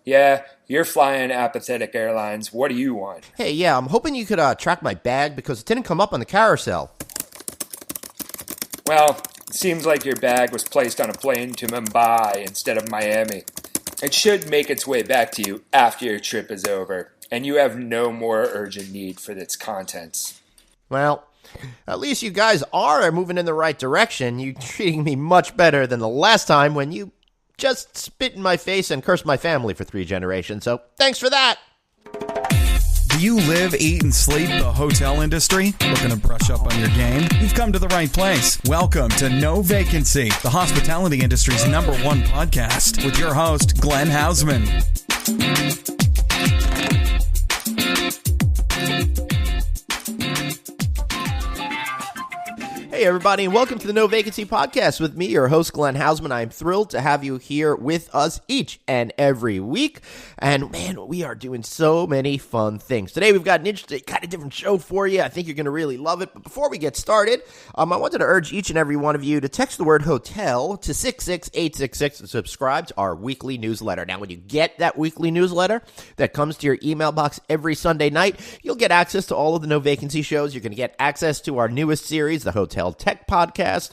Yeah, you're flying Apathetic Airlines. What do you want? Hey, yeah, I'm hoping you could track my bag because it didn't come up on the carousel. Well, it seems like your bag was placed on a plane to Mumbai instead of Miami. It should make its way back to you after your trip is over, and you have no more urgent need for its contents. Well, at least you guys are moving in the right direction. You're treating me much better than the last time when you just spit in my face and cursed my family for 3 generations, so thanks for that. Do you live, eat, and sleep the hotel industry? Looking to brush up on your game? You've come to the right place. Welcome to No Vacancy, the hospitality industry's #1 podcast, with your host, Glenn Hausman. Hey, everybody, and welcome to the No Vacancy Podcast with me, your host, Glenn Hausman. I'm thrilled to have you here with us each and every week. And, man, we are doing so many fun things. Today, we've got an interesting, kind of different show for you. I think you're going to really love it. But before we get started, I wanted to urge each and every one of you to text the word hotel to 66866 and subscribe to our weekly newsletter. Now, when you get that weekly newsletter that comes to your email box every Sunday night, you'll get access to all of the No Vacancy shows. You're going to get access to our newest series, the Hotel Tech Podcast.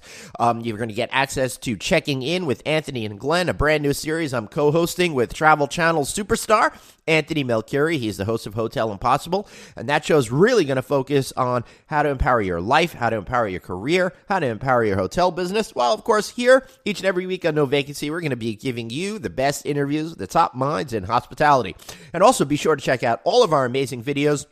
You're going to get access to Checking In with Anthony and Glenn, a brand new series I'm co-hosting with Travel Channel's superstar, Anthony Melchiori. He's the host of Hotel Impossible, and that show is really going to focus on how to empower your life, how to empower your career, how to empower your hotel business. Well, of course, here, each and every week on No Vacancy, we're going to be giving you the best interviews, the top minds in hospitality. And also be sure to check out all of our amazing videos.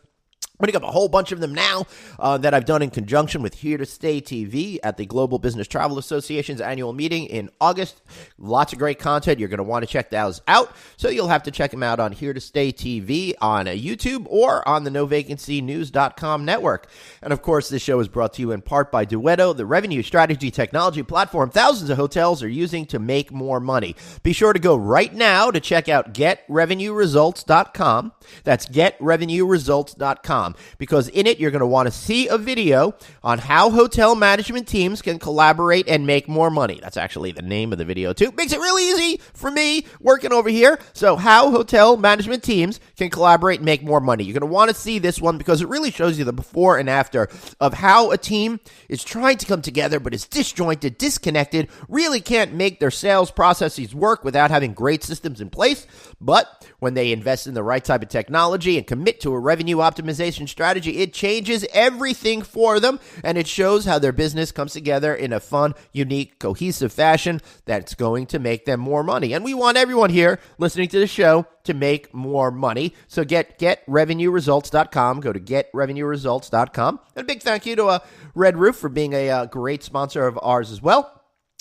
I'm putting up a whole bunch of them now that I've done in conjunction with Here to Stay TV at the Global Business Travel Association's annual meeting in August. Lots of great content. You're going to want to check those out. So you'll have to check them out on Here to Stay TV on YouTube or on the NoVacancyNews.com network. And of course, this show is brought to you in part by Duetto, the revenue strategy technology platform thousands of hotels are using to make more money. Be sure to go right now to check out GetRevenueResults.com. That's GetRevenueResults.com. Because in it, you're going to want to see a video on how hotel management teams can collaborate and make more money. That's actually the name of the video, too. Makes it really easy for me working over here. So how hotel management teams can collaborate and make more money. You're going to want to see this one because it really shows you the before and after of how a team is trying to come together but is disjointed, disconnected, really can't make their sales processes work without having great systems in place. But when they invest in the right type of technology and commit to a revenue optimization strategy, it changes everything for them, and it shows how their business comes together in a fun, unique, cohesive fashion that's going to make them more money. And we want everyone here listening to the show to make more money. So GetRevenueResults.com. Go to GetRevenueResults.com. And a big thank you to Red Roof for being a great sponsor of ours as well.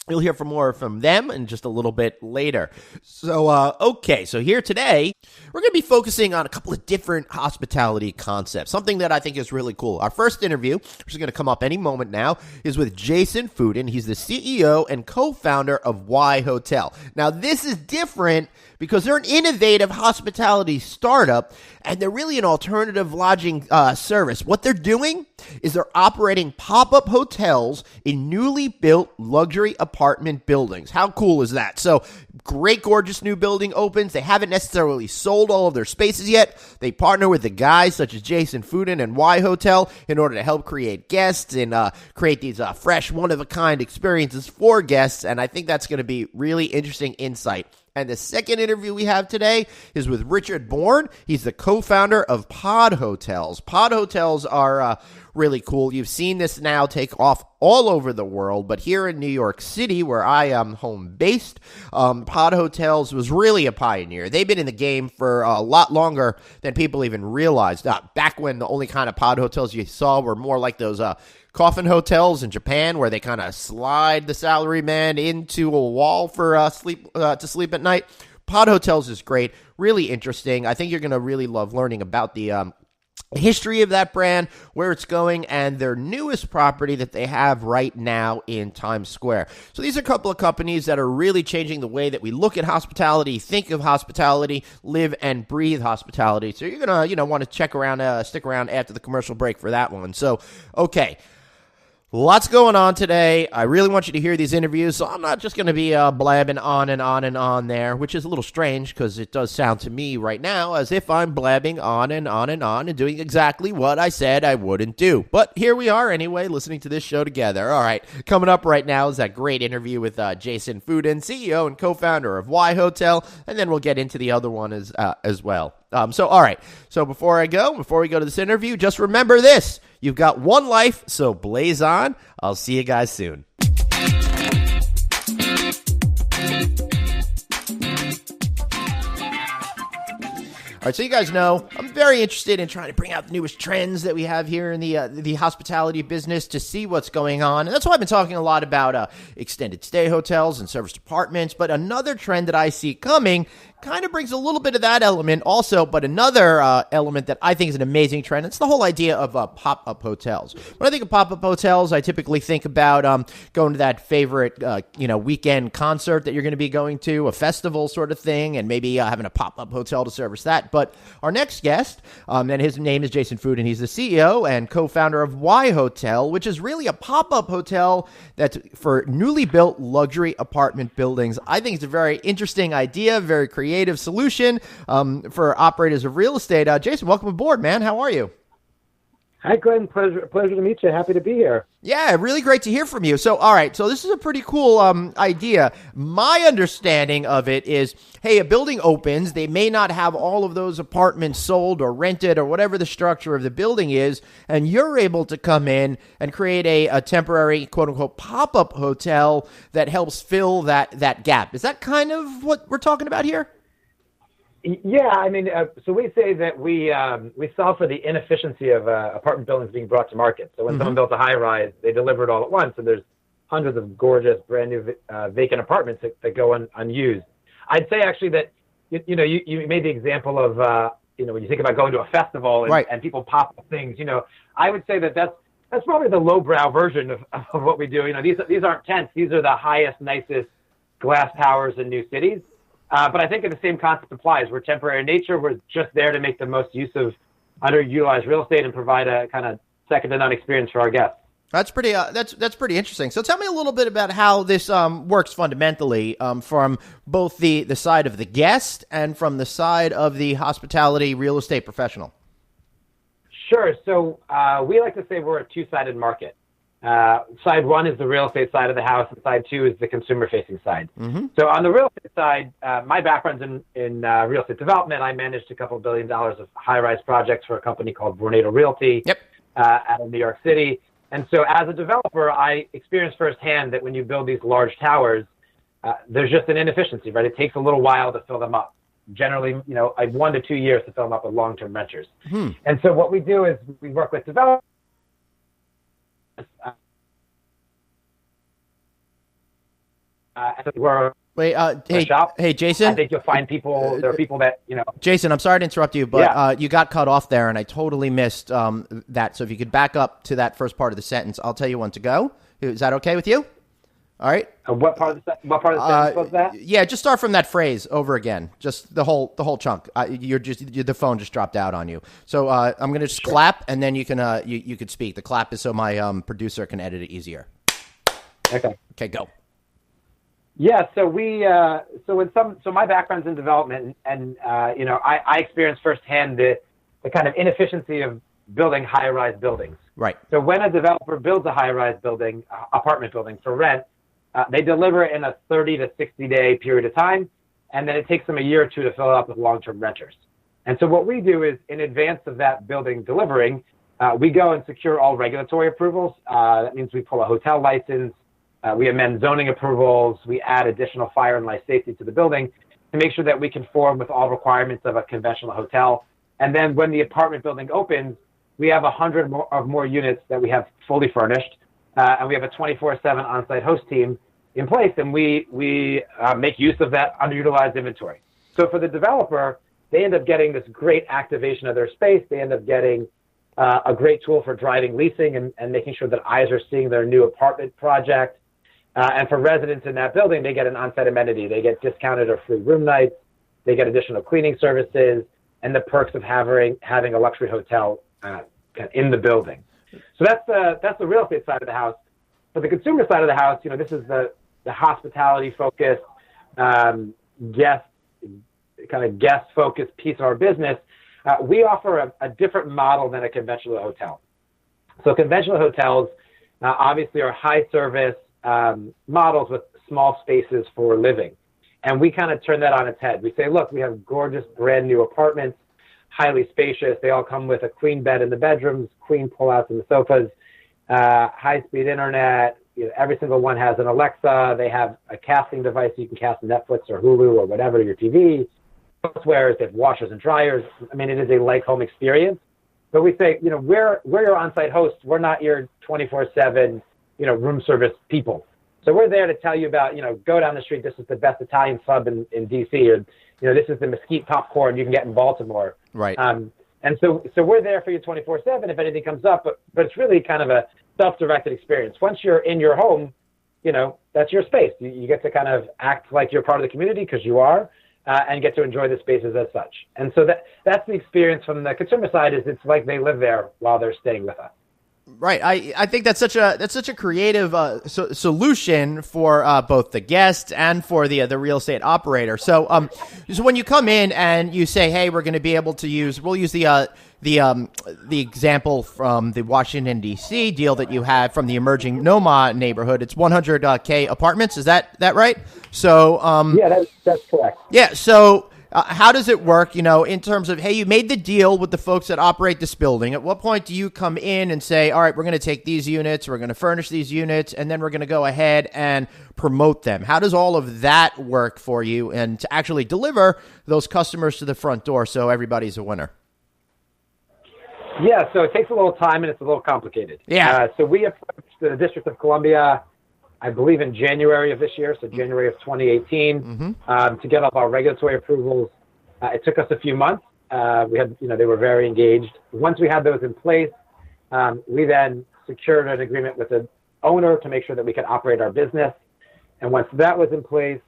You'll hear more from them in just a little bit later. So, okay, so here today, we're going to be focusing on a couple of different hospitality concepts, something that I think is really cool. Our first interview, which is going to come up any moment now, is with Jason Fudin. He's the CEO and co-founder of WhyHotel. Now, this is different because they're an innovative hospitality startup, and they're really an alternative lodging service. What they're doing is they're operating pop-up hotels in newly built luxury apartment buildings. How cool is that? So, great, gorgeous new building opens. They haven't necessarily sold all of their spaces yet. They partner with the guys such as Jason Fudin and WhyHotel in order to help create guests and create these fresh, one-of-a-kind experiences for guests, and I think that's going to be really interesting insight. And the second interview we have today is with Richard Bourne. He's the co-founder of Pod Hotels. Pod Hotels are really cool. You've seen this now take off all over the world, but here in New York City, where I am home based, Pod Hotels was really a pioneer. They've been in the game for a lot longer than people even realized. Back when the only kind of pod hotels you saw were more like those coffin hotels in Japan, where they kind of slide the salaryman into a wall for to sleep at night. Pod Hotels is great, really interesting. I think you're going to really love learning about the history of that brand, where it's going, and their newest property that they have right now in Times Square. So these are a couple of companies that are really changing the way that we look at hospitality, think of hospitality, live and breathe hospitality. So you're going to, want to stick around after the commercial break for that one. So, okay. Lots going on today. I really want you to hear these interviews, so I'm not just going to be blabbing on and on and on there, which is a little strange because it does sound to me right now as if I'm blabbing on and on and on and doing exactly what I said I wouldn't do. But here we are anyway, listening to this show together. All right, coming up right now is that great interview with Jason Fudin, CEO and co-founder of WhyHotel, and then we'll get into the other one as well. All right. So before we go to this interview, just remember this. You've got one life, so blaze on. I'll see you guys soon. All right, so you guys know I'm very interested in trying to bring out the newest trends that we have here in the hospitality business to see what's going on. And that's why I've been talking a lot about extended stay hotels and service apartments. But another trend that I see coming kind of brings a little bit of that element also, but another element that I think is an amazing trend, it's the whole idea of pop-up hotels. When I think of pop-up hotels, I typically think about going to that favorite weekend concert that you're going to be going to, a festival sort of thing, and maybe having a pop-up hotel to service that. But our next guest, and his name is Jason Fudin, he's the CEO and co-founder of WhyHotel, which is really a pop-up hotel that's for newly built luxury apartment buildings. I think it's a very interesting idea, very creative solution for operators of real estate. Jason, welcome aboard, man. How are you? Hi, Glenn. Pleasure to meet you. Happy to be here. Yeah, really great to hear from you. So, all right. So this is a pretty cool idea. My understanding of it is, hey, a building opens. They may not have all of those apartments sold or rented or whatever the structure of the building is, and you're able to come in and create a temporary, quote-unquote, pop-up hotel that helps fill that gap. Is that kind of what we're talking about here? Yeah, I mean, so we say that we solve for the inefficiency of apartment buildings being brought to market. So when someone builds a high-rise, they deliver it all at once, and there's hundreds of gorgeous, brand-new vacant apartments that go unused. I'd say, actually, that, you made the example of, when you think about going to a festival and, right, and people pop up things, I would say that's probably the lowbrow version of what we do. These aren't tents. These are the highest, nicest glass towers in new cities. But I think the same concept applies. We're temporary in nature. We're just there to make the most use of underutilized real estate and provide a kind of second-to-none experience for our guests. That's pretty. That's pretty interesting. So tell me a little bit about how this works fundamentally from both the side of the guest and from the side of the hospitality real estate professional. Sure. So we like to say we're a two-sided market. Side one is the real estate side of the house, and side two is the consumer-facing side. Mm-hmm. So on the real estate side, my background's in real estate development. I managed a couple $1 billion of high-rise projects for a company called Vornado Realty out of New York City. And so as a developer, I experienced firsthand that when you build these large towers, there's just an inefficiency, right? It takes a little while to fill them up. Generally, 1 to 2 years to fill them up with long-term renters. And so what we do is we work with developers. Hey, Jason. I think you'll find people. There are people that Jason, I'm sorry to interrupt you, but you got cut off there, and I totally missed that. So if you could back up to that first part of the sentence, I'll tell you when to go. Is that okay with you? All right. What part of the sentence was that? Yeah, just start from that phrase over again. Just the whole chunk. The phone just dropped out on you. So I'm gonna just clap, and then you can you could speak. The clap is so my producer can edit it easier. Okay, go. Yeah, so my background's in development, and I experienced firsthand the kind of inefficiency of building high-rise buildings. Right. So when a developer builds a high-rise building, apartment building for rent, they deliver it in a 30 to 60-day period of time, and then it takes them a year or two to fill it up with long-term renters. And so what we do is, in advance of that building delivering, we go and secure all regulatory approvals. That means we pull a hotel license. We amend zoning approvals. We add additional fire and life safety to the building to make sure that we conform with all requirements of a conventional hotel. And then when the apartment building opens, we have 100 more units that we have fully furnished, and we have a 24/7 on-site host team in place, and we make use of that underutilized inventory. So for the developer, they end up getting this great activation of their space. They end up getting a great tool for driving leasing and making sure that eyes are seeing their new apartment project. And for residents in that building, they get an on-site amenity. They get discounted or free room nights. They get additional cleaning services and the perks of having a luxury hotel in the building. So that's the real estate side of the house. for the consumer side of the house, this is the hospitality focused, guest focused piece of our business. We offer a different model than a conventional hotel. So conventional hotels obviously are high service models with small spaces for living. And we kind of turn that on its head. We say, look, we have gorgeous brand new apartments, highly spacious. They all come with a queen bed in the bedrooms, queen pullouts in the sofas, high-speed internet. Every single one has an Alexa. They have a casting device so you can cast Netflix or Hulu or whatever to your TV. They have washers and dryers. I mean, it is a like-home experience. But we say, we're your on-site host. We're not your 24/7, room service people. So we're there to tell you about, go down the street. This is the best Italian sub in DC, or this is the mesquite popcorn you can get in Baltimore. Right. And so we're there for you 24/7 if anything comes up. But it's really kind of a self-directed experience. Once you're in your home, that's your space. You get to kind of act like you're part of the community because you are. And get to enjoy the spaces as such. And so that's the experience from the consumer side. Is it's like they live there while they're staying with us. Right. I think that's such a creative solution for both the guest and for the real estate operator. So when you come in and you say, hey, we're going to be able to we'll use the example from the Washington D.C. deal that you had from the emerging NoMa neighborhood. It's 100K apartments. Is that right? So yeah, that's correct. Yeah. So how does it work? In terms of, hey, you made the deal with the folks that operate this building. At what point do you come in and say, all right, we're going to take these units, we're going to furnish these units, and then we're going to go ahead and promote them? How does all of that work for you, and to actually deliver those customers to the front door so everybody's a winner? Yeah, so it takes a little time and it's a little complicated. Yeah. So we approached the District of Columbia, I believe in January of this year, so January of 2018, to get all our regulatory approvals. It took us a few months. We had, they were very engaged. Once we had those in place, we then secured an agreement with the owner to make sure that we could operate our business. And once that was in place,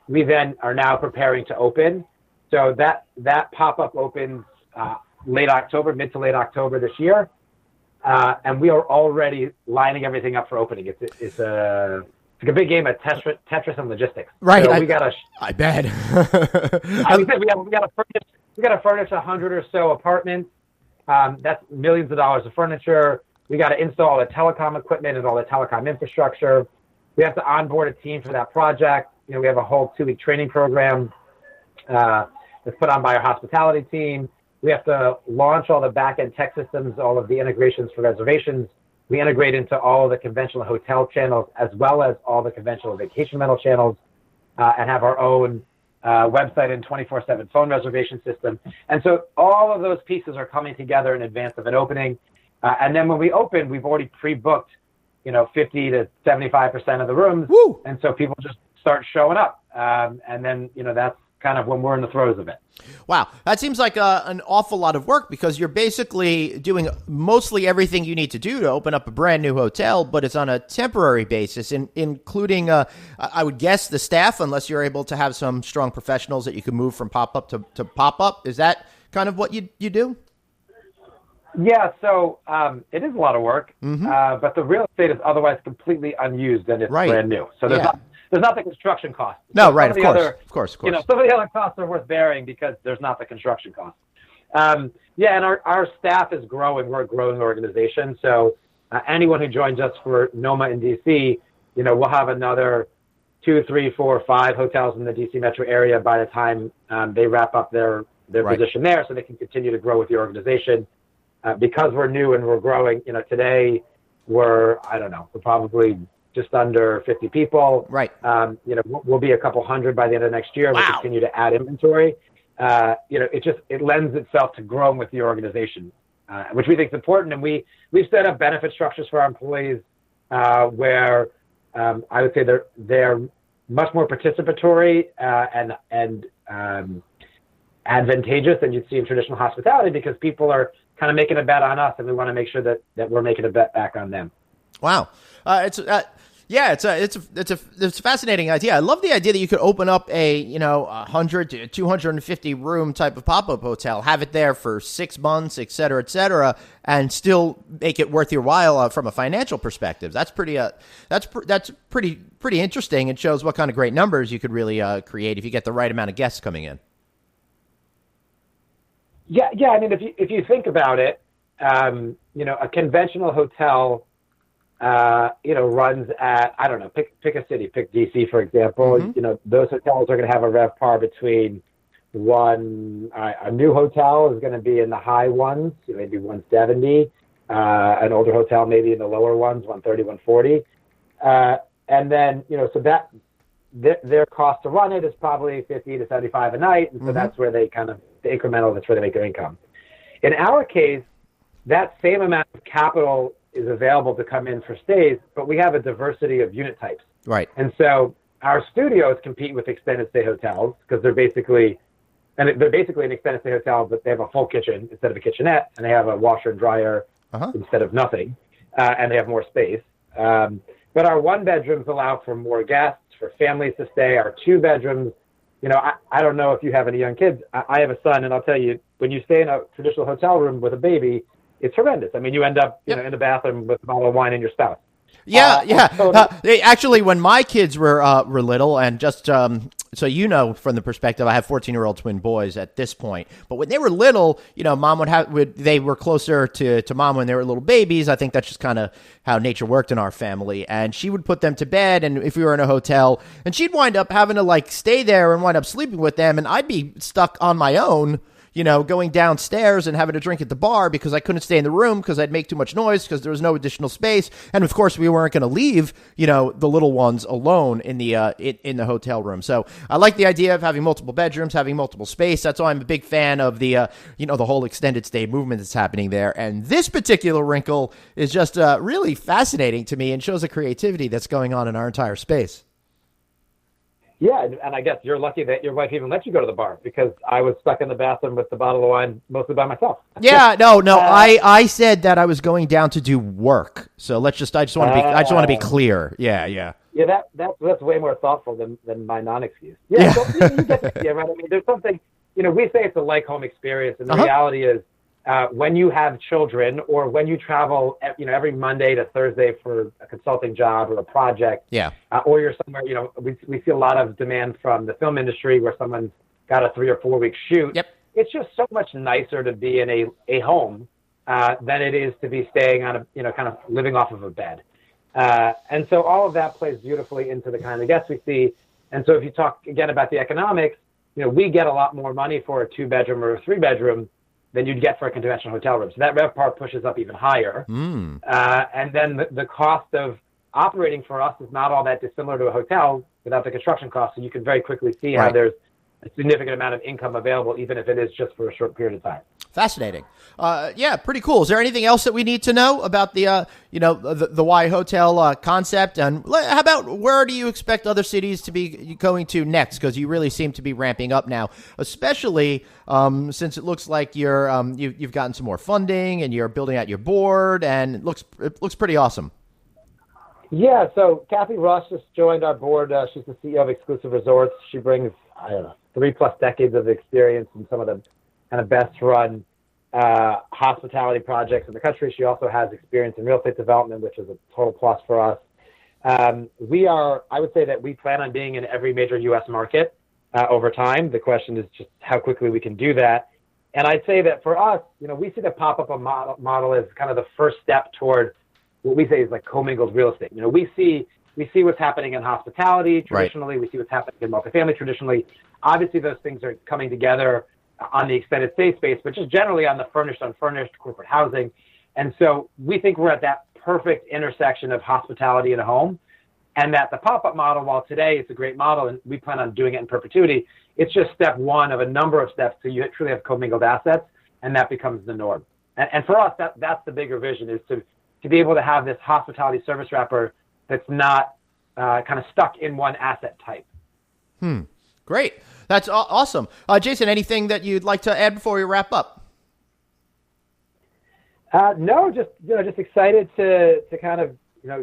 we then are now preparing to open. So that pop-up opens mid to late October this year. And we are already lining everything up for opening. It's a big game of Tetris and logistics. Right. So I bet. we got to furnish 100 or so apartments. That's millions of dollars of furniture. We got to install all the telecom equipment and all the telecom infrastructure. We have to onboard a team for that project. We have a whole 2-week training program that's put on by our hospitality team. We have to launch all the back-end tech systems, all of the integrations for reservations. We integrate into all of the conventional hotel channels as well as all the conventional vacation rental channels, and have our own website and 24/7 phone reservation system. And so all of those pieces are coming together in advance of an opening. And then when we open, we've already pre-booked, 50 to 75% of the rooms. Woo! And so people just start showing up. And then, that's kind of when we're in the throes of it. Wow. That seems like an awful lot of work, because you're basically doing mostly everything you need to do to open up a brand new hotel, but it's on a temporary basis, including, I would guess, the staff, unless you're able to have some strong professionals that you can move from pop-up to pop-up. Is that kind of what you do? Yeah, so it is a lot of work, but the real estate is otherwise completely unused and it's brand new. So there's not the construction cost. No, so right, of course. Some of the other costs are worth bearing because there's not the construction cost. And our staff is growing. We're a growing organization. So anyone who joins us for NoMa in DC, we'll have another 2, 3, 4, 5 hotels in the DC metro area by the time they wrap up their position there, so they can continue to grow with the organization. Because we're new and we're growing, today we're probably just under 50 people. Right. We'll be a couple hundred by the end of next year. Wow. We'll continue to add inventory. It lends itself to growing with the organization, which we think is important. And we've set up benefit structures for our employees where I would say they're much more participatory and advantageous than you'd see in traditional hospitality, because people are kind of making a bet on us, and we want to make sure that we're making a bet back on them. Wow. Yeah, it's a fascinating idea. I love the idea that you could open up a 100 to 250 room type of pop-up hotel, have it there for 6 months, et cetera, and still make it worth your while from a financial perspective. That's pretty interesting. It shows what kind of great numbers you could really create if you get the right amount of guests coming in. Yeah. I mean, if you think about it, a conventional hotel. Runs at, I don't know, pick a city, pick DC, for example. Mm-hmm. Those hotels are going to have a RevPAR between a new hotel is going to be in the high ones, maybe 170, an older hotel maybe in the lower ones, 130, 140. And then, so that their cost to run it is probably 50 to 75 a night. And so mm-hmm. that's where they the incremental, that's where they make their income. In our case, that same amount of capital is available to come in for stays, but we have a diversity of unit types. Right. And so our studios compete with extended stay hotels because they're basically an extended stay hotel, but they have a full kitchen instead of a kitchenette, and they have a washer and dryer instead of nothing, and they have more space. But our 1 bedrooms allow for more guests, for families to stay. Our 2 bedrooms, I don't know if you have any young kids. I have a son, and I'll tell you, when you stay in a traditional hotel room with a baby, it's horrendous. I mean, you end up in the bathroom with a bottle of wine and your spouse. Actually, when my kids were little, and just so from the perspective, I have 14-year-old twin boys at this point. But when they were little, mom they were closer to mom when they were little babies. I think that's just kind of how nature worked in our family. And she would put them to bed, and if we were in a hotel, and she'd wind up having to stay there and wind up sleeping with them, and I'd be stuck on my own. Going downstairs and having a drink at the bar because I couldn't stay in the room because I'd make too much noise because there was no additional space. And of course, we weren't going to leave, the little ones alone in the hotel room. So I like the idea of having multiple bedrooms, having multiple space. That's why I'm a big fan of the whole extended stay movement that's happening there. And this particular wrinkle is just really fascinating to me and shows the creativity that's going on in our entire space. Yeah, and I guess you're lucky that your wife even let you go to the bar because I was stuck in the bathroom with the bottle of wine mostly by myself. Yeah, no, I said that I was going down to do work. So I just want to be clear. Yeah. Yeah, that's way more thoughtful than my non-excuse. Yeah. So, you get the idea, right? I mean, there's something, we say it's a like-home experience, and the reality is when you have children or when you travel, every Monday to Thursday for a consulting job or a project, or you're somewhere, we see a lot of demand from the film industry where someone's got a 3 or 4 week shoot. Yep. It's just so much nicer to be in a home than it is to be staying on kind of living off of a bed. And so all of that plays beautifully into the kind of guests we see. And so if you talk again about the economics, we get a lot more money for a 2-bedroom or a 3-bedroom than you'd get for a conventional hotel room. So that RevPAR pushes up even higher. And then the cost of operating for us is not all that dissimilar to a hotel without the construction costs. So you can very quickly see how there's a significant amount of income available, even if it is just for a short period of time. Fascinating. Pretty cool. Is there anything else that we need to know about the Why Hotel concept? And how about where do you expect other cities to be going to next? Because you really seem to be ramping up now, especially since it looks like you've gotten some more funding and you're building out your board, and it looks pretty awesome. Yeah. So Kathy Rush just joined our board. She's the CEO of Exclusive Resorts. She brings 3+ decades of experience in some of the kind of best run hospitality projects in the country. She also has experience in real estate development, which is a total plus for us. I would say that we plan on being in every major U.S. market over time. The question is just how quickly we can do that. And I'd say that for us, we see the pop-up model as kind of the first step toward what we say is like commingled real estate. We see what's happening in hospitality traditionally. Right. We see what's happening in multifamily traditionally. Obviously, those things are coming together on the extended stay space, but just generally on the furnished, unfurnished, corporate housing. And so we think we're at that perfect intersection of hospitality and a home, and that the pop-up model, while today it's a great model and we plan on doing it in perpetuity, it's just step one of a number of steps so you truly have commingled assets, and that becomes the norm. And for us, that's the bigger vision, is to be able to have this hospitality service wrapper that's not kind of stuck in one asset type. Great. That's awesome. Jason, anything that you'd like to add before we wrap up? No, just excited to kind of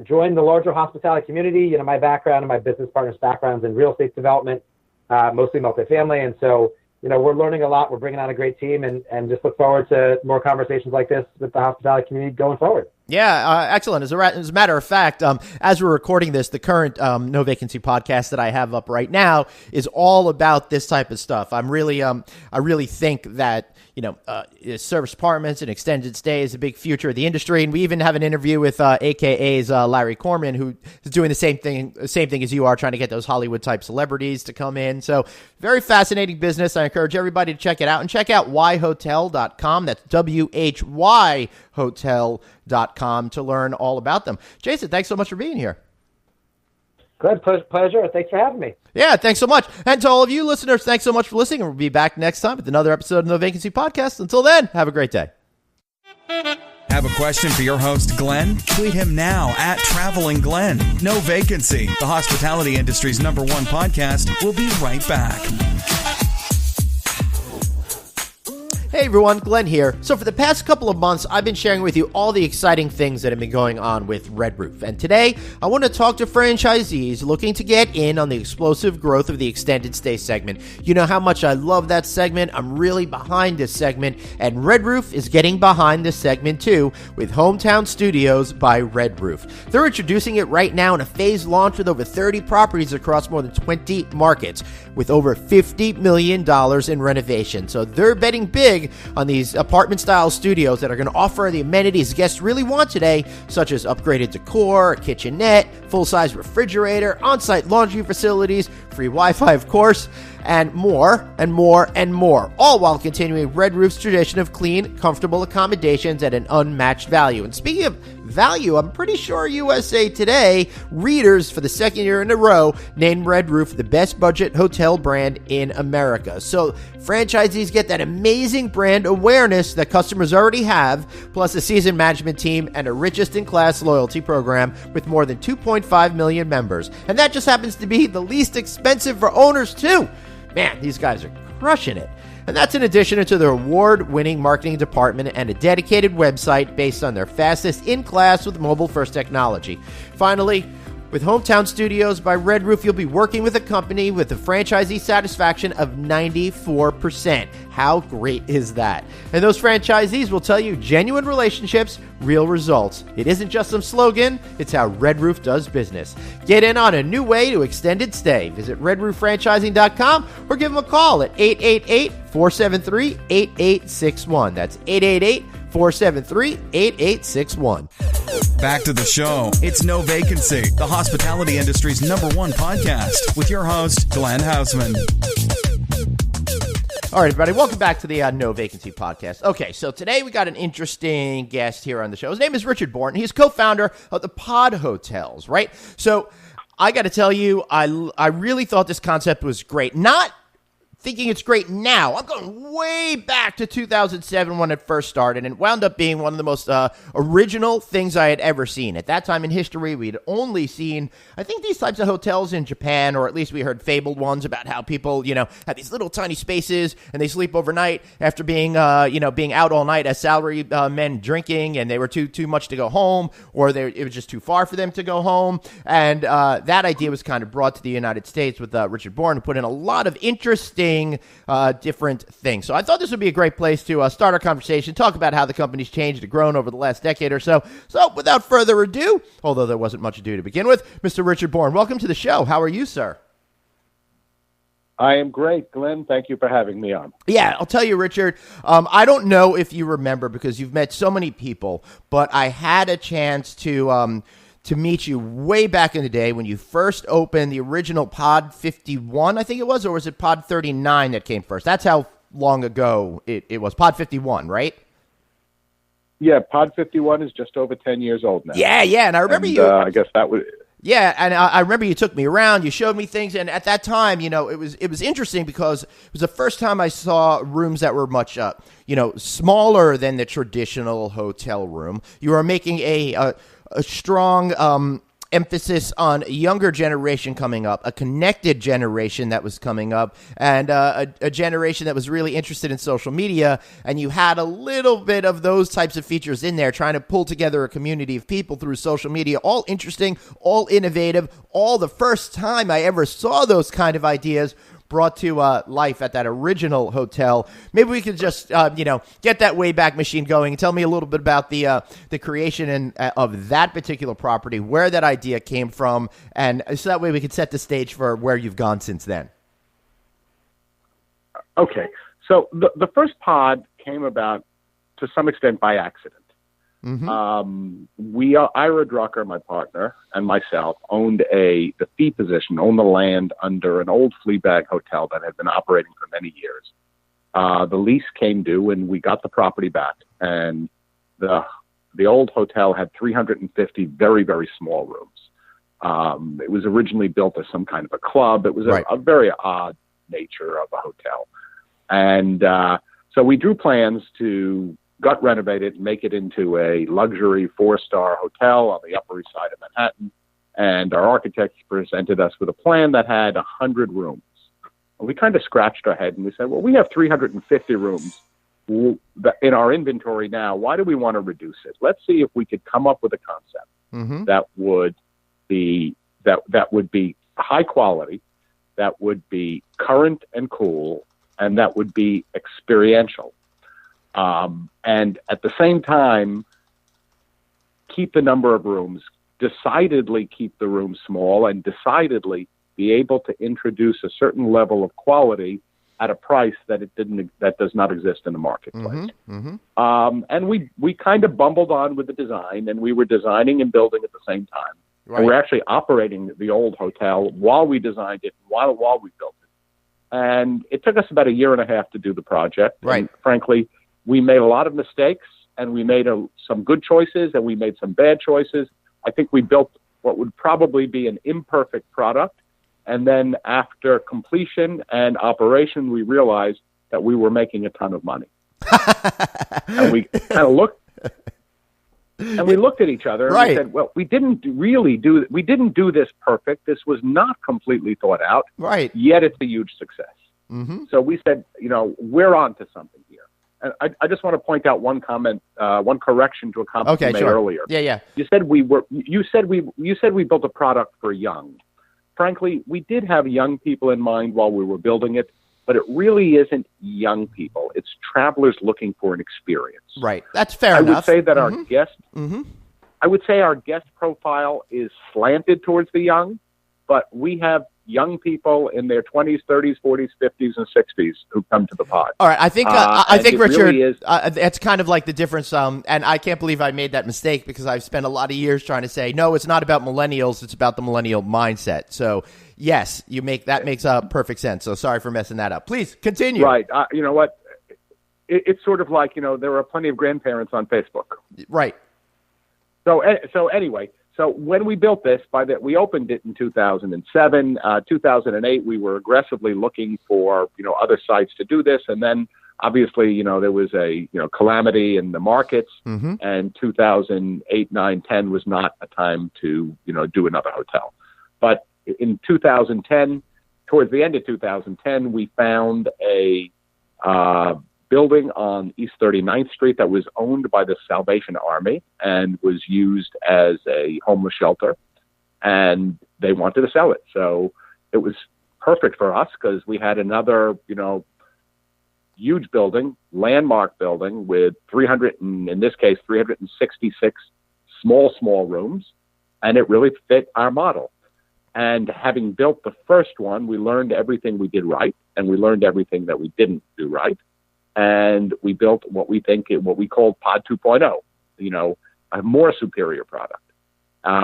join the larger hospitality community. My background and my business partner's background's in real estate development, mostly multifamily. And so, we're learning a lot. We're bringing on a great team and just look forward to more conversations like this with the hospitality community going forward. Yeah, excellent. As a matter of fact, as we're recording this, the current No Vacancy podcast that I have up right now is all about this type of stuff. I really think that service apartments and extended stay is a big future of the industry, and we even have an interview with AKA's Larry Corman, who is doing the same thing as you are, trying to get those Hollywood type celebrities to come in. So, very fascinating business. I encourage everybody to check it out, and check out WhyHotel.com. That's WHY Hotel.com to learn all about them. Jason, thanks so much for being here. Good pleasure. Thanks for having me. Yeah, thanks so much. And to all of you listeners, thanks so much for listening. And we'll be back next time with another episode of No Vacancy Podcast. Until then, have a great day. Have a question for your host, Glenn? Tweet him now at Traveling Glenn. No Vacancy, the hospitality industry's #1 podcast. We'll be right back. Hey everyone, Glenn here. So for the past couple of months, I've been sharing with you all the exciting things that have been going on with Red Roof. And today, I want to talk to franchisees looking to get in on the explosive growth of the extended stay segment. You know how much I love that segment. I'm really behind this segment. And Red Roof is getting behind this segment too with Hometown Studios by Red Roof. They're introducing it right now in a phased launch with over 30 properties across more than 20 markets with over $50 million in renovation. So they're betting big on these apartment-style studios that are going to offer the amenities guests really want today, such as upgraded decor, a kitchenette, full-size refrigerator, on-site laundry facilities, free Wi-Fi, of course, and more, and more, and more, all while continuing Red Roof's tradition of clean, comfortable accommodations at an unmatched value. And speaking of value, I'm pretty sure USA Today readers for the second year in a row named Red Roof the best budget hotel brand in America. So franchisees get that amazing brand awareness that customers already have, plus a seasoned management team and a richest-in-class loyalty program with more than 2.5 million members. And that just happens to be the least expensive for owners, too. Man, these guys are crushing it. And that's in addition to their award-winning marketing department and a dedicated website based on their fastest in-class with mobile-first technology. Finally, with Hometown Studios by Red Roof, you'll be working with a company with a franchisee satisfaction of 94%. How great is that? And those franchisees will tell you genuine relationships, real results. It isn't just some slogan, it's how Red Roof does business. Get in on a new way to extended stay. Visit redrooffranchising.com or give them a call at 888-473-8861. That's 888-473-8861. Back to the show. It's No Vacancy, the hospitality industry's #1 podcast with your host, Glenn Hausman. All right, everybody, welcome back to the No Vacancy podcast. Okay, so today we got an interesting guest here on the show. His name is Richard Bourne. He's co-founder of the Pod Hotels, right? So I got to tell you, I really thought this concept was great. Not thinking it's great now. I'm going way back to 2007 when it first started, and it wound up being one of the most original things I had ever seen. At that time in history, we'd only seen, I think, these types of hotels in Japan, or at least we heard fabled ones about how people, have these little tiny spaces and they sleep overnight after being out all night as salary men drinking, and they were too much to go home, or it was just too far for them to go home. And that idea was kind of brought to the United States with Richard Bourne, who put in a lot of interesting different things. So I thought this would be a great place to start our conversation, talk about how the company's changed and grown over the last decade or so. So without further ado, although there wasn't much ado to begin with, Mr. Richard Bourne, welcome to the show. How are you, sir? I am great, Glenn. Thank you for having me on. Yeah, I'll tell you, Richard, I don't know if you remember because you've met so many people, but I had a chance to meet you way back in the day when you first opened the original Pod 51, I think it was, or was it Pod 39 that came first? That's how long ago it was. Pod 51, right? Yeah, Pod 51 is just over 10 years old now. Yeah, and I remember you. I guess that was. Yeah, and I remember you took me around, you showed me things, and at that time, it was interesting because it was the first time I saw rooms that were much, smaller than the traditional hotel room. You were making a strong emphasis on a younger generation coming up, a connected generation that was coming up, and a generation that was really interested in social media. And you had a little bit of those types of features in there, trying to pull together a community of people through social media, all interesting, all innovative, all the first time I ever saw those kind of ideas brought to life at that original hotel. Maybe we could just, get that Wayback Machine going and tell me a little bit about the creation of that particular property, where that idea came from, and so that way we could set the stage for where you've gone since then. Okay. So the first pod came about to some extent by accident. Mm-hmm. Ira Drucker, my partner, and myself owned the fee position, owned the land under an old Fleabag hotel that had been operating for many years. The lease came due and we got the property back, and the old hotel had 350 very, very small rooms. It was originally built as some kind of a club. It was a very odd nature of a hotel. And so we drew plans to gut renovate it and make it into a luxury 4-star hotel on the Upper East Side of Manhattan. And our architect presented us with a plan that had 100 rooms. And we kind of scratched our head and we said, well, we have 350 rooms in our inventory now. Why do we want to reduce it? Let's see if we could come up with a concept that would be high quality, that would be current and cool, and that would be experiential. And at the same time, keep the number of rooms, decidedly keep the rooms small, and decidedly be able to introduce a certain level of quality at a price that does not exist in the marketplace. And we kind of bumbled on with the design, and we were designing and building at the same time. Right. And we're actually operating the old hotel while we designed it, while we built it. And it took us about a year and a half to do the project. Right. And frankly, we made a lot of mistakes, and we made some good choices, and we made some bad choices. I think we built what would probably be an imperfect product. And then after completion and operation, we realized that we were making a ton of money. And we kind of looked, and we looked at each other and we said, well, we didn't do this perfect. This was not completely thought out. Right. Yet it's a huge success. So we said, we're on to something here. And I just want to point out one comment, one correction to a comment you made earlier. Yeah. You said we built a product for young. Frankly, we did have young people in mind while we were building it, but it really isn't young people. It's travelers looking for an experience. Right. That's fair enough. I would say that our guest, I would say our guest profile is slanted towards the young, but we have young people in their 20s, 30s, 40s, 50s, and 60s who come to the pod. All right, I think Richard, really it's kind of like the difference. And I can't believe I made that mistake because I've spent a lot of years trying to say, no, it's not about millennials. It's about the millennial mindset. So yes, that makes perfect sense. So sorry for messing that up. Please continue. Right. You know what? It's sort of like, there are plenty of grandparents on Facebook. Right. So anyway. So when we built this, we opened it in 2007, 2008, we were aggressively looking for, other sites to do this. And then obviously, there was a, calamity in the markets, and 2008, 9, 10 was not a time to, do another hotel. But in 2010, towards the end of 2010, we found a building on East 39th Street that was owned by the Salvation Army and was used as a homeless shelter, and they wanted to sell it. So it was perfect for us because we had another, huge building, landmark building with 366 small rooms, and it really fit our model. And having built the first one, we learned everything we did right, and we learned everything that we didn't do right. And we built what we called Pod 2.0, a more superior product.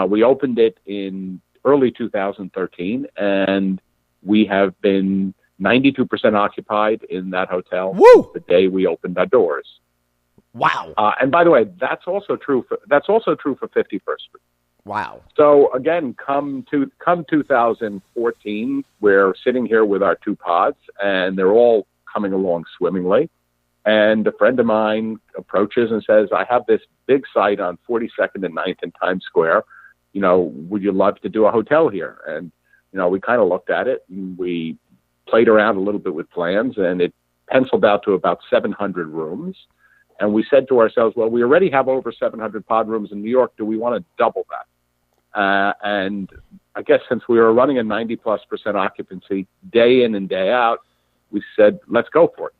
We opened it in early 2013, and we have been 92% occupied in that hotel the day we opened our doors. Wow! And by the way, that's also true for 51st Street. Wow! So again, come 2014, we're sitting here with our two pods, and they're all coming along swimmingly. And a friend of mine approaches and says, I have this big site on 42nd and 9th in Times Square. would you love to do a hotel here? And, we kind of looked at it and we played around a little bit with plans, and it penciled out to about 700 rooms. And we said to ourselves, well, we already have over 700 pod rooms in New York. Do we want to double that? And I guess since we were running a 90+% occupancy day in and day out, we said, let's go for it.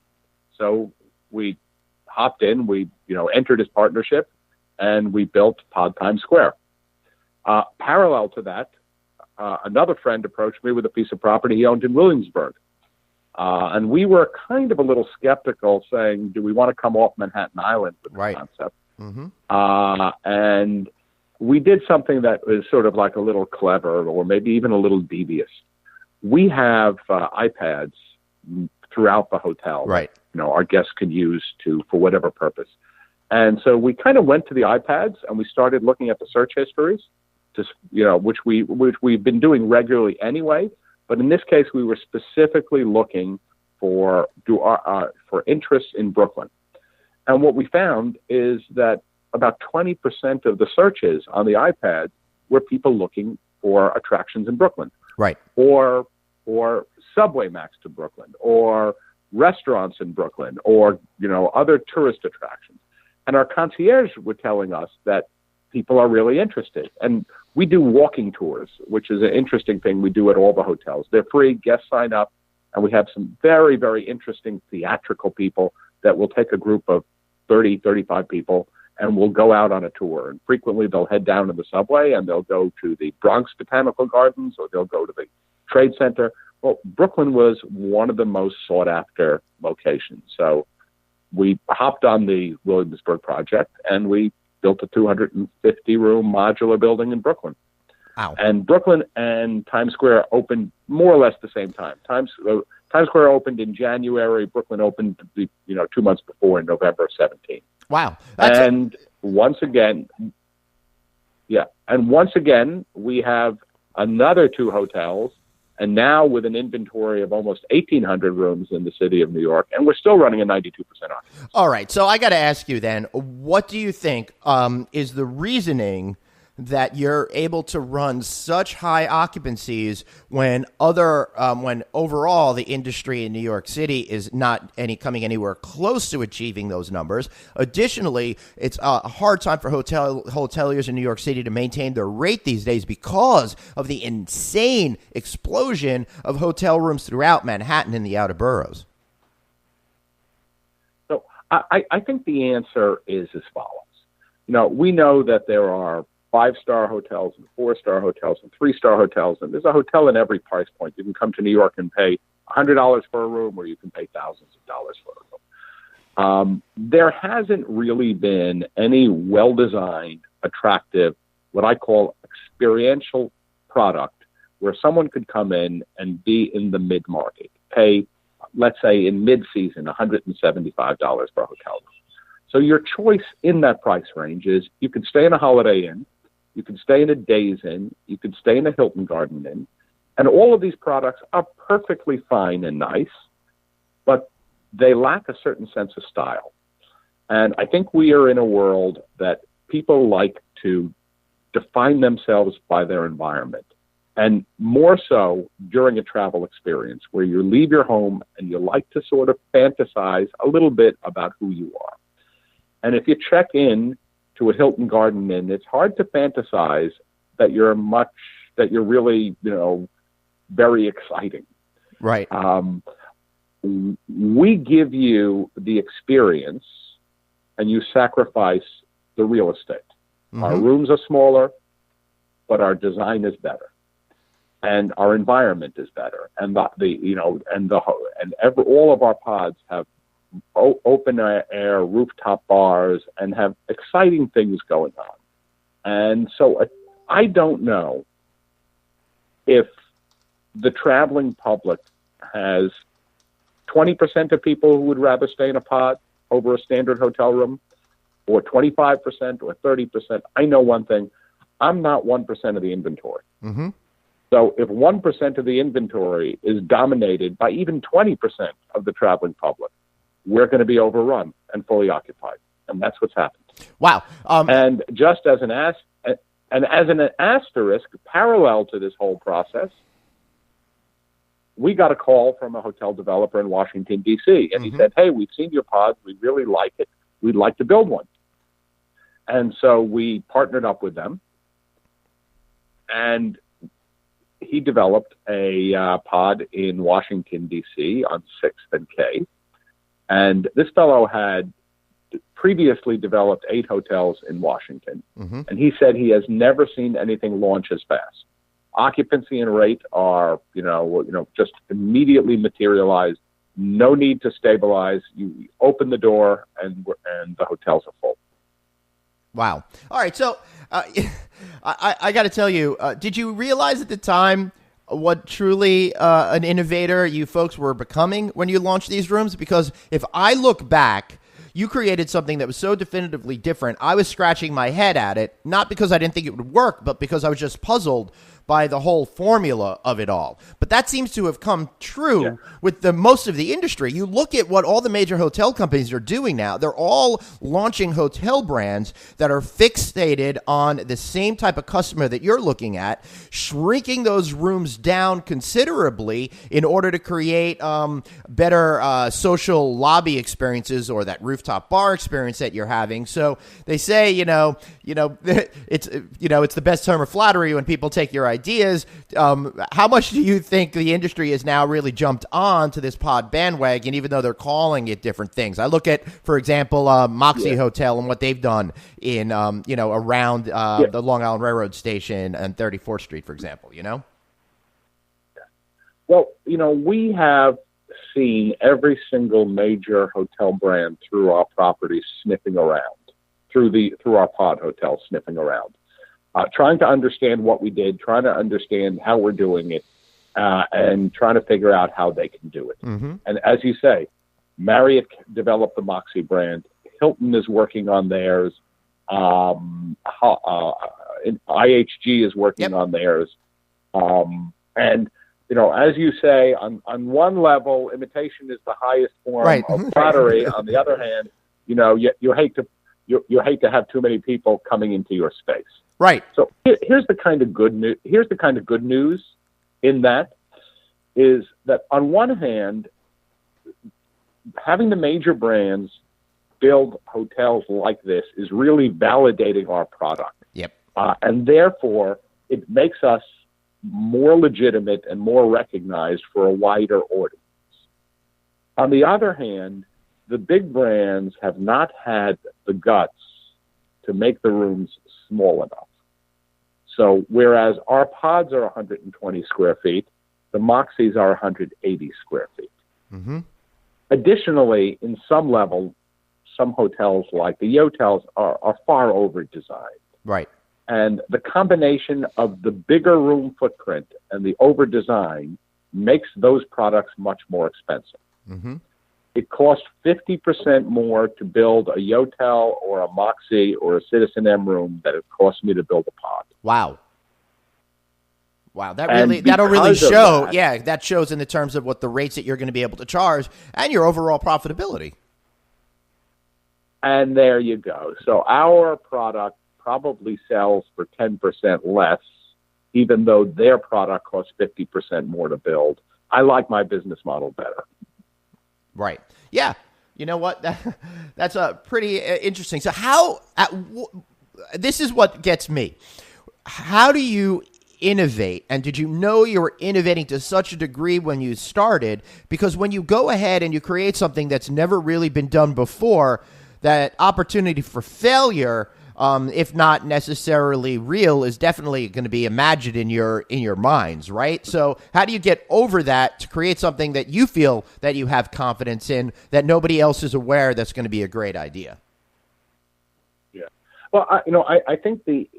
So we hopped in, we, entered his partnership, and we built Pod Times Square. Parallel to that, another friend approached me with a piece of property he owned in Williamsburg. And we were kind of a little skeptical, saying, do we want to come off Manhattan Island with the concept? Mm-hmm. And we did something that was sort of like a little clever, or maybe even a little devious. We have iPads throughout the hotel. Right. Our guests could use for whatever purpose. And so we kind of went to the iPads and we started looking at the search histories, which we've been doing regularly anyway. But in this case, we were specifically looking for interest in Brooklyn. And what we found is that about 20% of the searches on the iPad were people looking for attractions in Brooklyn. Right. Or subway max to Brooklyn, or restaurants in Brooklyn, or, other tourist attractions. And our concierge were telling us that people are really interested. And we do walking tours, which is an interesting thing we do at all the hotels. They're free, guests sign up, and we have some very, very interesting theatrical people that will take a group of 30, 35 people, and we'll go out on a tour. And frequently they'll head down to the subway, and they'll go to the Bronx Botanical Gardens, or they'll go to the Trade Center. Well, Brooklyn was one of the most sought-after locations. So we hopped on the Williamsburg project, and we built a 250-room modular building in Brooklyn. Wow. And Brooklyn and Times Square opened more or less the same time. Times Square opened in January. Brooklyn opened 2 months before, in November of 2017. Wow. Once again, we have another 2 hotels, and now with an inventory of almost 1,800 rooms in the city of New York, and we're still running a 92% occupancy. All right, so I got to ask you then, what do you think is the reasoning that you're able to run such high occupancies when overall the industry in New York City is not coming anywhere close to achieving those numbers? Additionally, it's a hard time for hoteliers in New York City to maintain their rate these days because of the insane explosion of hotel rooms throughout Manhattan and the outer boroughs. So I think the answer is as follows. We know that there are 5-star hotels and 4-star hotels and 3-star hotels, and there's a hotel in every price point. You can come to New York and pay $100 for a room, or you can pay thousands of dollars for a room. There hasn't really been any well-designed, attractive, what I call experiential product, where someone could come in and be in the mid-market, pay, let's say in mid-season, $175 for a hotel room. So your choice in that price range is you can stay in a Holiday Inn, you can stay in a Days Inn, you can stay in a Hilton Garden Inn, and all of these products are perfectly fine and nice, but they lack a certain sense of style. And I think we are in a world that people like to define themselves by their environment, and more so during a travel experience where you leave your home and you like to sort of fantasize a little bit about who you are. And if you check in to a Hilton Garden Inn, it's hard to fantasize that you're really, very exciting. Right. We give you the experience, and you sacrifice the real estate. Mm-hmm. Our rooms are smaller, but our design is better, and our environment is better, and all of our pods have open air rooftop bars and have exciting things going on. And so I don't know if the traveling public has 20% of people who would rather stay in a pod over a standard hotel room, or 25% or 30%. I know one thing. I'm not 1% of the inventory. Mm-hmm. So if 1% of the inventory is dominated by even 20% of the traveling public, we're going to be overrun and fully occupied. And that's what's happened. Wow. And just as an And as an asterisk, parallel to this whole process, we got a call from a hotel developer in Washington, D.C., and he said, hey, we've seen your pod. We really like it. We'd like to build one. And so we partnered up with them, and he developed a pod in Washington, D.C. on 6th and K. And this fellow had previously developed 8 hotels in Washington. And he said he has never seen anything launch as fast. Occupancy and rate are, just immediately materialized. No need to stabilize. You open the door and the hotels are full. Wow. All right. So I got to tell you, did you realize at the time what truly an innovator you folks were becoming when you launched these rooms? Because if I look back, you created something that was so definitively different. I was scratching my head at it, not because I didn't think it would work, but because I was just puzzled by the whole formula of it all. But that seems to have come true with most of the industry. You look at what all the major hotel companies are doing now. They're all launching hotel brands that are fixated on the same type of customer that you're looking at, shrinking those rooms down considerably in order to create better social lobby experiences or that rooftop bar experience that you're having. So they say, it's the best term of flattery when people take your ideas. How much do you think the industry has now really jumped on to this pod bandwagon, even though they're calling it different things? I look at, for example, Moxie Hotel and what they've done in, around the Long Island Railroad Station and 34th Street, for example, Well, we have seen every single major hotel brand through our properties sniffing around, through our pod hotels sniffing around. Trying to understand what we did, trying to understand how we're doing it, and trying to figure out how they can do it. And as you say, Marriott developed the Moxie brand. Hilton is working on theirs. IHG is working on theirs. And, as you say, on one level, imitation is the highest form of flattery. On the other hand, you hate to have too many people coming into your space. Right. So here's the kind of good news. Here's the kind of good news in that is that on one hand, having the major brands build hotels like this is really validating our product. Yep. And therefore, it makes us more legitimate and more recognized for a wider audience. On the other hand, the big brands have not had the guts to make the rooms small enough. So whereas our pods are 120 square feet, the Moxies are 180 square feet. Additionally, in some level, some hotels like the Yotels are far over designed. Right. And the combination of the bigger room footprint and the over design makes those products much more expensive. It costs 50% more to build a Yotel or a Moxie or a Citizen M room than it costs me to build a pod. Wow. That'll really show. That shows in the terms of what the rates that you're going to be able to charge and your overall profitability. And there you go. So our product probably sells for 10% less, even though their product costs 50% more to build. I like my business model better. Right. Yeah. You know what? That's a pretty interesting. So this is what gets me. How do you innovate? And did you know you were innovating to such a degree when you started? Because when you go ahead and you create something that's never really been done before, that opportunity for failure, if not necessarily real, is definitely going to be imagined in your minds, right? So how do you get over that to create something that you feel that you have confidence in, that nobody else is aware that's going to be a great idea? Yeah. Well, I think the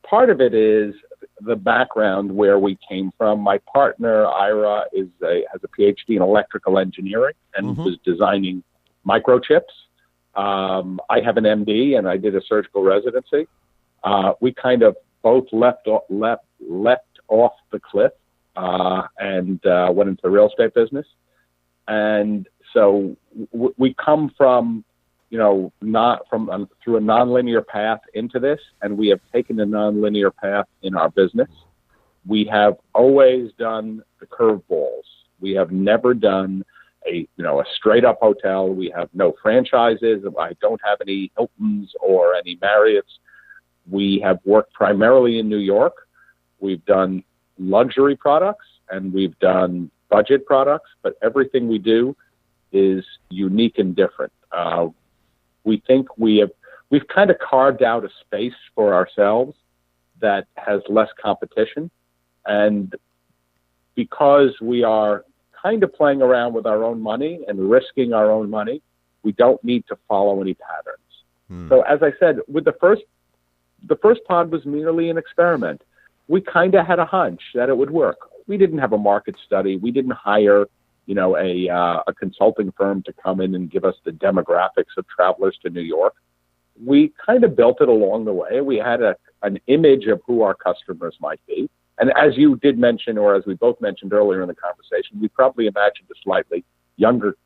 part of it is the background where we came from. My partner, Ira, has a PhD in electrical engineering and was designing microchips. I have an MD and I did a surgical residency. We kind of both left off the cliff and went into the real estate business. And so we come from, not from through a nonlinear path into this, and we have taken a nonlinear path in our business. We have always done the curveballs. We have never done a straight up hotel. We have no franchises. I don't have any Hiltons or any Marriotts. We have worked primarily in New York. We've done luxury products and we've done budget products, but everything we do is unique and different. We think we've kind of carved out a space for ourselves that has less competition. And because we are kind of playing around with our own money and risking our own money, we don't need to follow any patterns. So as I said, with the first pod was merely an experiment. We kind of had a hunch that it would work. We didn't have a market study. We didn't hire a consulting firm to come in and give us the demographics of travelers to New York. We kind of built it along the way. We had an image of who our customers might be. And as you did mention, or as we both mentioned earlier in the conversation, we probably imagined a slightly younger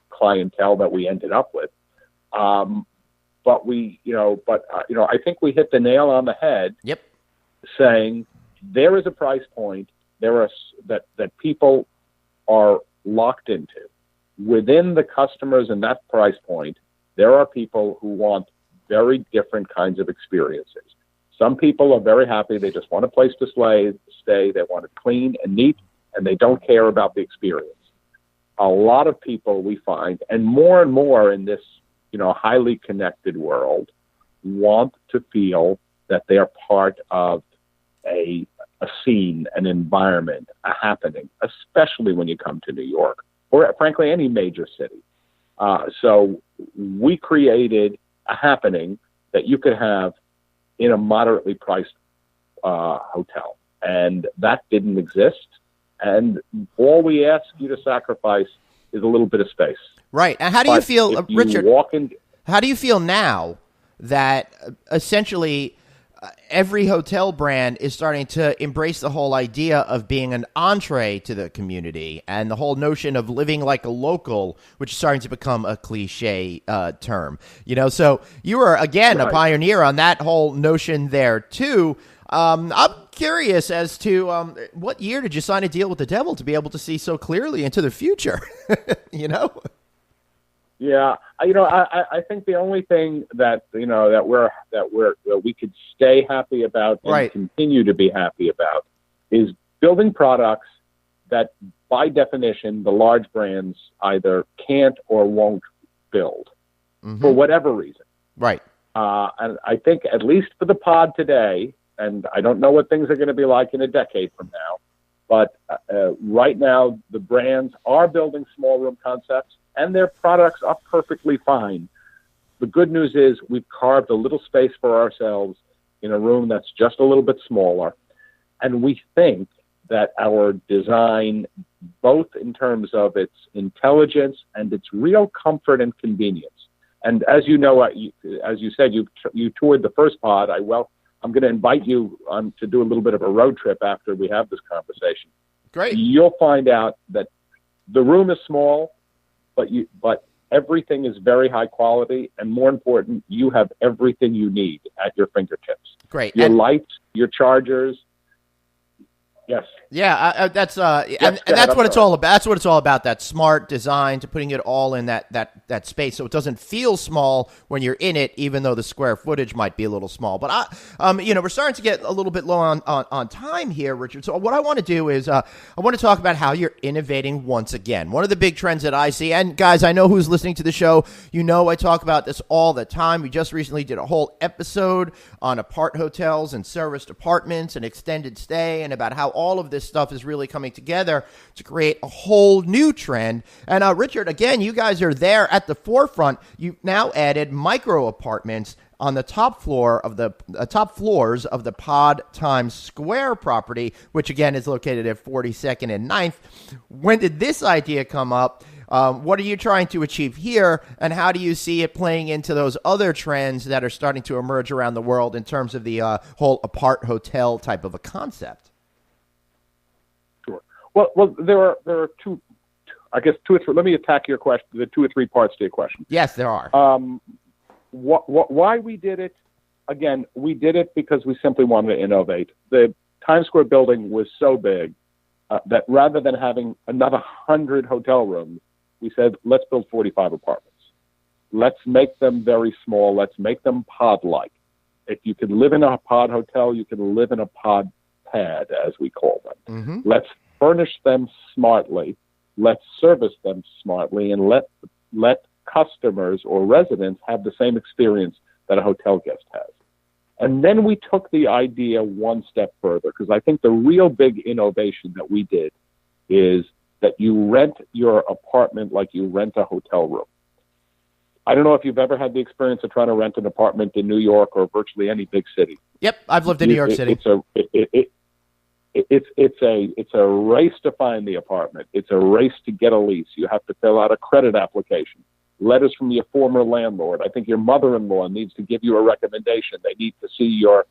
clientele that we ended up with. But I think we hit the nail on the head. Yep. Saying there is a price point that people are locked into. Within the customers in that price point, there are people who want very different kinds of experiences. Some people are very happy. They just want a place to stay. They want it clean and neat, and they don't care about the experience. A lot of people we find, and more in this, highly connected world, want to feel that they are part of a scene, an environment, a happening, especially when you come to New York or frankly any major city. So we created a happening that you could have in a moderately priced hotel, and that didn't exist. And all we ask you to sacrifice is a little bit of space. Right. And how do you feel, Richard? How do you feel now that essentially every hotel brand is starting to embrace the whole idea of being an entree to the community and the whole notion of living like a local, which is starting to become a cliche term? So you were, again, a pioneer on that whole notion there, too. I'm curious as to what year did you sign a deal with the devil to be able to see so clearly into the future? Yeah, I think the only thing that we could stay happy about and continue to be happy about is building products that, by definition, the large brands either can't or won't build for whatever reason. Right. And I think at least for the pod today, and I don't know what things are going to be like in a decade from now, but right now the brands are building small room concepts. And their products are perfectly fine. The good news is we've carved a little space for ourselves in a room that's just a little bit smaller. And we think that our design, both in terms of its intelligence and its real comfort and convenience. And as you know, as you said, you toured the first pod. I'm going to invite you to do a little bit of a road trip after we have this conversation. Great. You'll find out that the room is small, but everything is very high quality, and more important, you have everything you need at your fingertips. Great. Your lights, your chargers. Yes. Yeah, that's what it's all about. That's what it's all about. That smart design to putting it all in that space, so it doesn't feel small when you're in it, even though the square footage might be a little small. But we're starting to get a little bit low on time here, Richard. So what I want to do is I want to talk about how you're innovating once again. One of the big trends that I see, and guys, I know who's listening to the show. I talk about this all the time. We just recently did a whole episode on apart hotels and serviced apartments and extended stay, and about how all of this stuff is really coming together to create a whole new trend. And Richard, again, you guys are there at the forefront. You've now added micro apartments on the top floors of the Pod Times Square property, which again is located at 42nd and 9th. When did this idea come up? What are you trying to achieve here, and how do you see it playing into those other trends that are starting to emerge around the world in terms of the whole apart hotel type of a concept? Sure. Well, there are two I guess two or three. Let me attack your question. The two or three parts to your question. Yes, there are. Why we did it? Again, we did it because we simply wanted to innovate. The Times Square building was so big that rather than having another 100 hotel rooms, we said, let's build 45 apartments. Let's make them very small. Let's make them pod-like. If you can live in a pod hotel, you can live in a pod pad, as we call them. Mm-hmm. Let's furnish them smartly. Let's service them smartly, and let customers or residents have the same experience that a hotel guest has. And then we took the idea one step further, because I think the real big innovation that we did is that you rent your apartment like you rent a hotel room. I don't know if you've ever had the experience of trying to rent an apartment in New York or virtually any big city. Yep, I've lived in New York City. It's a race to find the apartment. It's a race to get a lease. You have to fill out a credit application, letters from your former landlord. I think your mother-in-law needs to give you a recommendation. They need to see your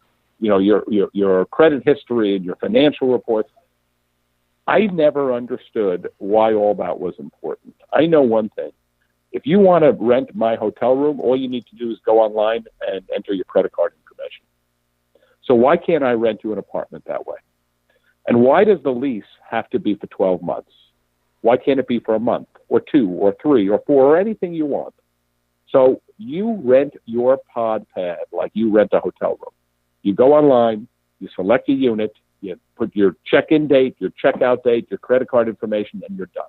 credit history and your financial reports. I never understood why all that was important. I know one thing. If you want to rent my hotel room, all you need to do is go online and enter your credit card information. So why can't I rent you an apartment that way? And why does the lease have to be for 12 months? Why can't it be for a month or 2 or 3 or 4 or anything you want? So you rent your pod pad like you rent a hotel room. You go online, you select a unit, you put your check-in date, your checkout date, your credit card information, and you're done.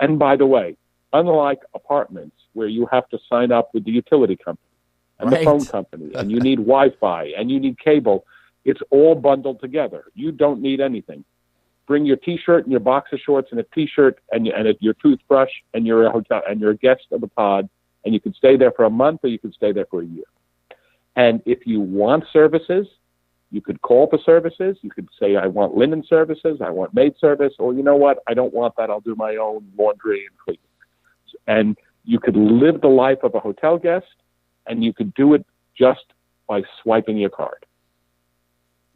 And by the way, unlike apartments where you have to sign up with the utility company and the phone company, and you need Wi-Fi and you need cable, it's all bundled together. You don't need anything. Bring your T-shirt and your boxer shorts and a T-shirt and your toothbrush, and you're a hotel and you're a guest of the pod, and you can stay there for a month or you can stay there for a year. And if you want services, you could call for services. You could say, I want linen services, I want maid service, or you know what, I don't want that. I'll do my own laundry and cleaning. And you could live the life of a hotel guest, and you could do it just by swiping your card.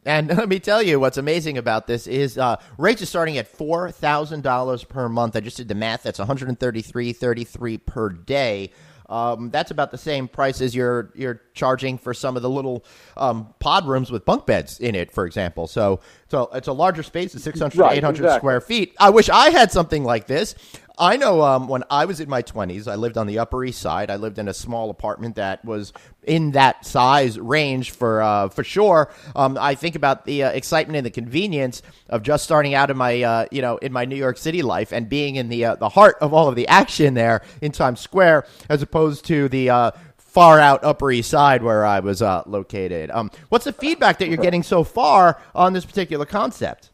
And let me tell you what's amazing about this is rates are starting at $4,000 per month. I just did the math. That's $133.33 per day. That's about the same price as you're charging for some of the little pod rooms with bunk beds in it, for example. So it's a larger space, it's 600 to 800 square feet. I wish I had something like this. I know when I was in my 20s, I lived on the Upper East Side. I lived in a small apartment that was in that size range for sure. I think about the excitement and the convenience of just starting out in my in my New York City life and being in the heart of all of the action there in Times Square, as opposed to the far out Upper East Side where I was located. What's the feedback that you're getting so far on this particular concept?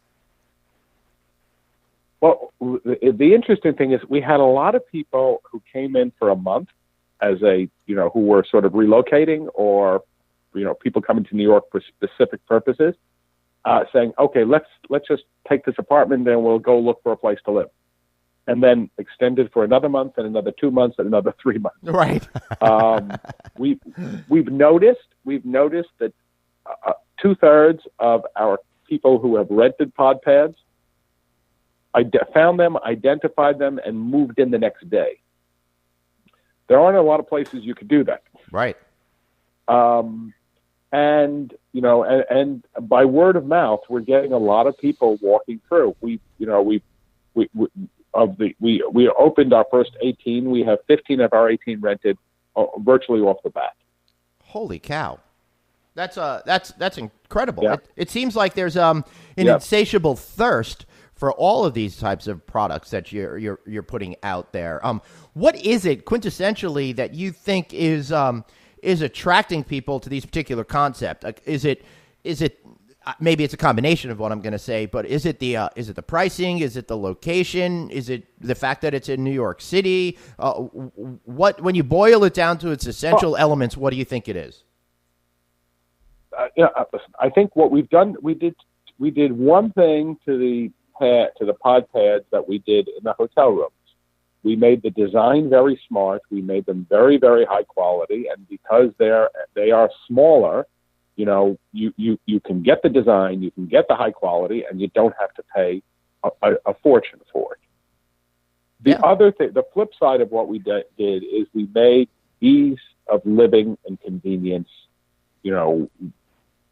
Well, the interesting thing is we had a lot of people who came in for a month as who were sort of relocating, or, people coming to New York for specific purposes, saying, okay, let's just take this apartment and we'll go look for a place to live. And then extended for another month and another 2 months and another 3 months. Right. We've noticed that 2/3 of our people who have rented pod pads found them, identified them, and moved in the next day. There aren't a lot of places you could do that. Right. And by word of mouth, we're getting a lot of people walking through. We opened our first 18. We have 15 of our 18 rented virtually off the bat. Holy cow. That's incredible. Yeah. It seems like there's an insatiable thirst for all of these types of products that you're putting out there. What is it quintessentially that you think is attracting people to these particular concepts? Is it maybe it's a combination of what I'm going to say, but is it the pricing? Is it the location? Is it the fact that it's in New York City? When you boil it down to its essential elements, what do you think it is? I think what we've done, we did one thing to the pod pads that we did in the hotel rooms. We made the design very smart. We made them very, very high quality, and because they are smaller, you can get the design, you can get the high quality, and you don't have to pay a fortune for it. The other thing, the flip side of what we did is we made ease of living and convenience,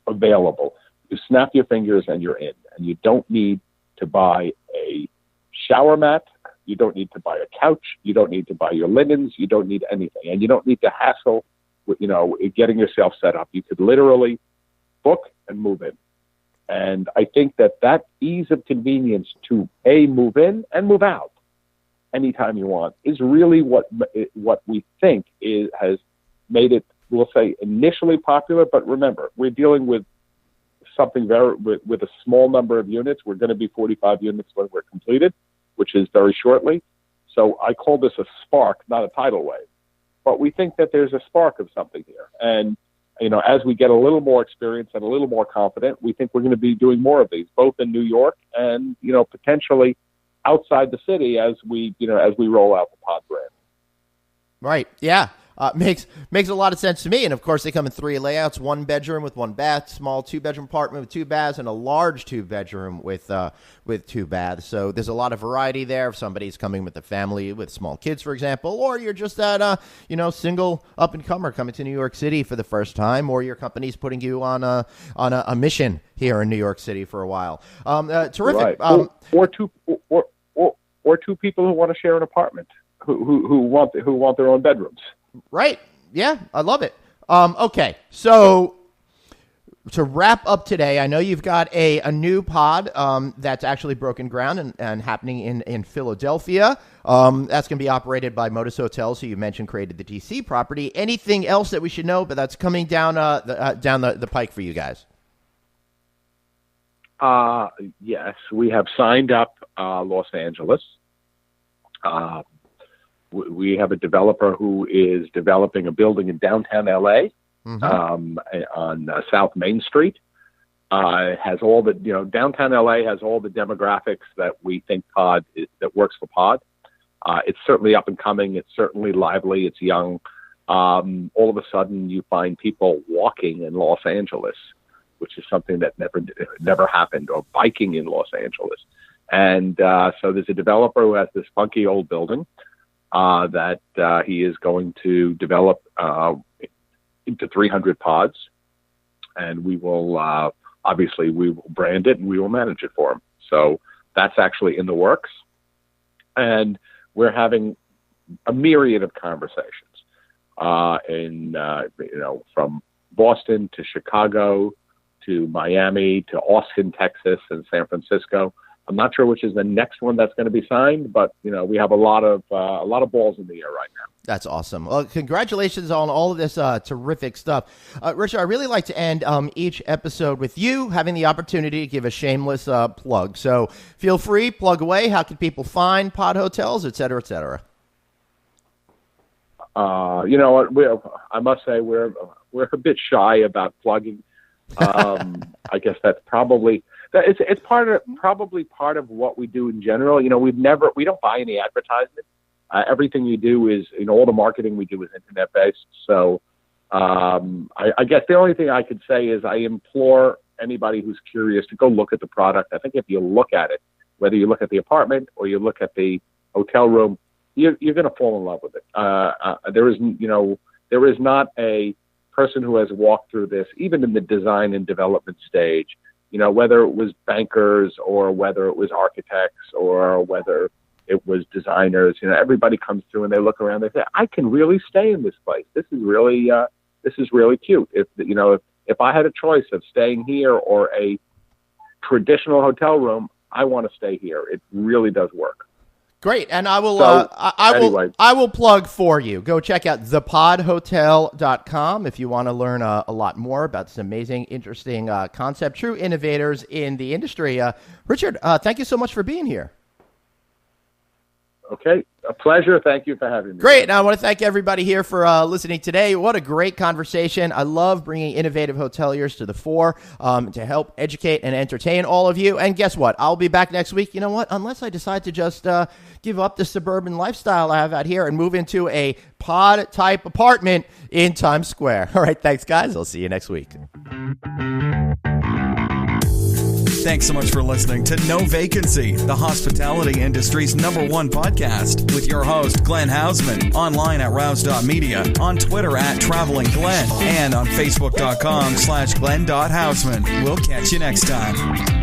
available. You snap your fingers and you're in, and you don't need to buy a shower mat. You don't need to buy a couch. You don't need to buy your linens. You don't need anything, and you don't need to hassle with, getting yourself set up. You could literally book and move in. And I think that ease of convenience to move in and move out anytime you want is really what we think has made it, we'll say, initially popular. But remember, we're dealing with something with a small number of units. We're going to be 45 units when we're completed, which is very shortly. So I call this a spark, not a tidal wave. But we think that there's a spark of something here. And as we get a little more experience and a little more confident, we think we're going to be doing more of these, both in New York and, potentially outside the city as we roll out the Pod brand. Right. Yeah. Makes a lot of sense to me. And of course, they come in 3 layouts: 1 bedroom with 1 bath, small 2-bedroom apartment with 2 baths, and a large 2-bedroom with 2 baths. So there's a lot of variety there. If somebody's coming with a family with small kids, for example, or you're just that single up and comer coming to New York City for the first time, or your company's putting you on a mission here in New York City for a while. Terrific. Right. Or two people who want to share an apartment who want their own bedrooms. Right. Yeah, I love it. Okay, so to wrap up today, I know you've got a new pod that's actually broken ground and happening in Philadelphia. That's going to be operated by Modus Hotels, who you mentioned created the DC property. Anything else that we should know, but that's coming down the pike for you guys? Yes, we have signed up Los Angeles. We have a developer who is developing a building in downtown LA, on South Main Street. Has all the, downtown LA has all the demographics that we think that works for Pod. It's certainly up and coming. It's certainly lively. It's young. All of a sudden you find people walking in Los Angeles, which is something that never happened, or biking in Los Angeles. And so there's a developer who has this funky old building that he is going to develop into 300 pods, and we will obviously we will brand it and we will manage it for him. So that's actually in the works, and we're having a myriad of conversations from Boston to Chicago to Miami to Austin, Texas, and San Francisco. I'm not sure which is the next one that's going to be signed, but we have a lot of balls in the air right now. That's awesome. Well, congratulations on all of this terrific stuff. Richard, I really like to end each episode with you having the opportunity to give a shameless plug. So feel free, plug away. How can people find Pod Hotels, et cetera, et cetera? I must say we're a bit shy about plugging. I guess that's probably. It's probably part of what we do in general. We don't buy any advertisement. Everything we do is, all the marketing we do is internet based. So, I guess the only thing I could say is I implore anybody who's curious to go look at the product. I think if you look at it, whether you look at the apartment or you look at the hotel room, you're going to fall in love with it. There is not a person who has walked through this, even in the design and development stage, whether it was bankers or whether it was architects or whether it was designers, everybody comes through and they look around, they say, I can really stay in this place. This is really cute. If I had a choice of staying here or a traditional hotel room, I want to stay here. It really does work. Great, and I will. I will plug for you. Go check out thepodhotel.com if you want to learn a lot more about this amazing, interesting concept. True innovators in the industry. Richard, thank you so much for being here. Okay, a pleasure. Thank you for having me. Great. Now, I want to thank everybody here for listening today. What a great conversation. I love bringing innovative hoteliers to the fore to help educate and entertain all of you. And guess what? I'll be back next week. You know what? Unless I decide to just give up the suburban lifestyle I have out here and move into a pod-type apartment in Times Square. All right, thanks, guys. I'll see you next week. Thanks so much for listening to No Vacancy, the hospitality industry's #1 podcast, with your host, Glenn Hausman, online at rouse.media, on Twitter at Traveling Glenn, and on Facebook.com/Glenn.Hausman. We'll catch you next time.